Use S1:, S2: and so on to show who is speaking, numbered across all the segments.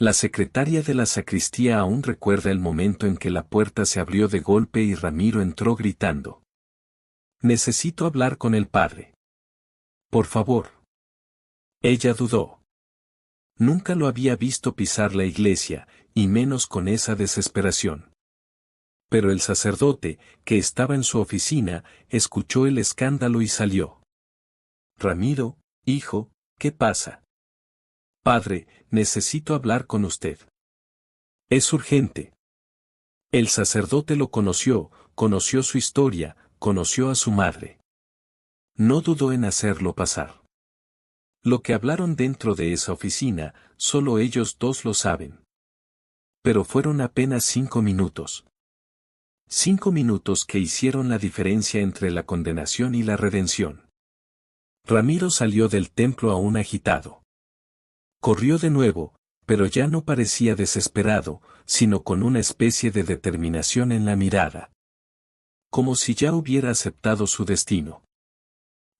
S1: La secretaria de la sacristía aún recuerda el momento en que la puerta se abrió de golpe y Ramiro entró gritando. Necesito hablar con el padre. Por favor. Ella dudó. Nunca lo había visto pisar la iglesia, y menos con esa desesperación. Pero el sacerdote, que estaba en su oficina, escuchó el escándalo y salió. Ramiro, hijo, ¿qué pasa? Padre, necesito hablar con usted. Es urgente. El sacerdote lo conoció su historia, conoció a su madre. No dudó en hacerlo pasar. Lo que hablaron dentro de esa oficina, solo ellos dos lo saben. Pero fueron apenas 5 minutos. 5 minutos que hicieron la diferencia entre la condenación y la redención. Ramiro salió del templo aún agitado. Corrió de nuevo, pero ya no parecía desesperado, sino con una especie de determinación en la mirada. Como si ya hubiera aceptado su destino.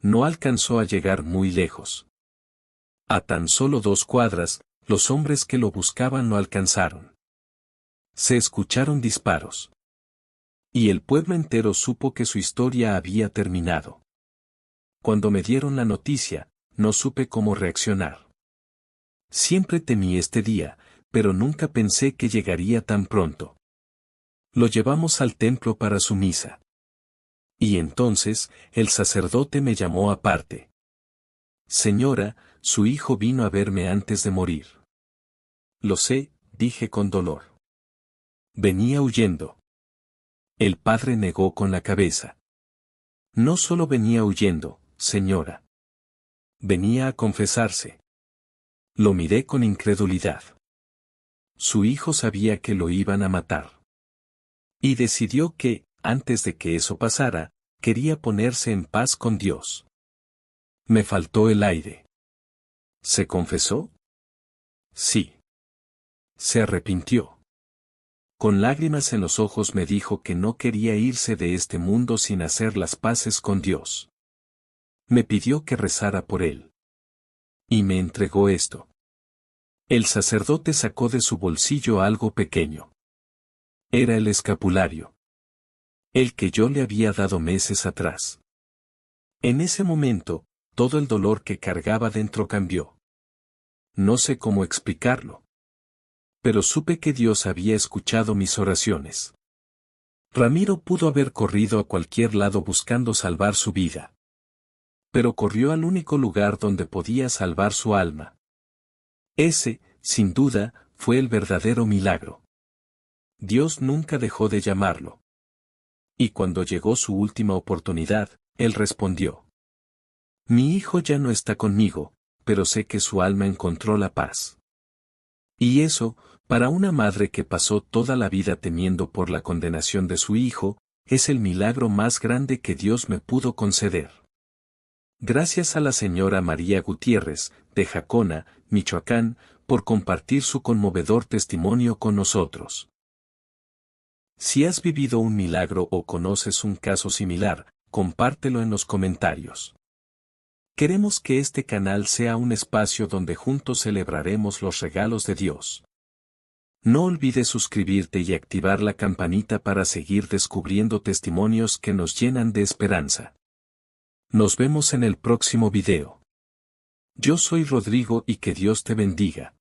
S1: No alcanzó a llegar muy lejos. A tan solo 2 cuadras, los hombres que lo buscaban lo alcanzaron. Se escucharon disparos. Y el pueblo entero supo que su historia había terminado. Cuando me dieron la noticia, no supe cómo reaccionar. Siempre temí este día, pero nunca pensé que llegaría tan pronto. Lo llevamos al templo para su misa. Y entonces, el sacerdote me llamó aparte. Señora, su hijo vino a verme antes de morir. Lo sé, dije con dolor. Venía huyendo. El padre negó con la cabeza. No solo venía huyendo, señora. Venía a confesarse. Lo miré con incredulidad. Su hijo sabía que lo iban a matar. Y decidió que, antes de que eso pasara, quería ponerse en paz con Dios. Me faltó el aire. ¿Se confesó? Sí. Se arrepintió. Con lágrimas en los ojos me dijo que no quería irse de este mundo sin hacer las paces con Dios. Me pidió que rezara por él. Y me entregó esto. El sacerdote sacó de su bolsillo algo pequeño. Era el escapulario. El que yo le había dado meses atrás. En ese momento, todo el dolor que cargaba dentro cambió. No sé cómo explicarlo. Pero supe que Dios había escuchado mis oraciones. Ramiro pudo haber corrido a cualquier lado buscando salvar su vida. Pero corrió al único lugar donde podía salvar su alma. Ese, sin duda, fue el verdadero milagro. Dios nunca dejó de llamarlo. Y cuando llegó su última oportunidad, él respondió. Mi hijo ya no está conmigo, pero sé que su alma encontró la paz. Y eso, para una madre que pasó toda la vida temiendo por la condenación de su hijo, es el milagro más grande que Dios me pudo conceder. Gracias a la señora María Gutiérrez, de Jacona, Michoacán, por compartir su conmovedor testimonio con nosotros. Si has vivido un milagro o conoces un caso similar, compártelo en los comentarios. Queremos que este canal sea un espacio donde juntos celebraremos los regalos de Dios. No olvides suscribirte y activar la campanita para seguir descubriendo testimonios que nos llenan de esperanza. Nos vemos en el próximo video. Yo soy Rodrigo y que Dios te bendiga.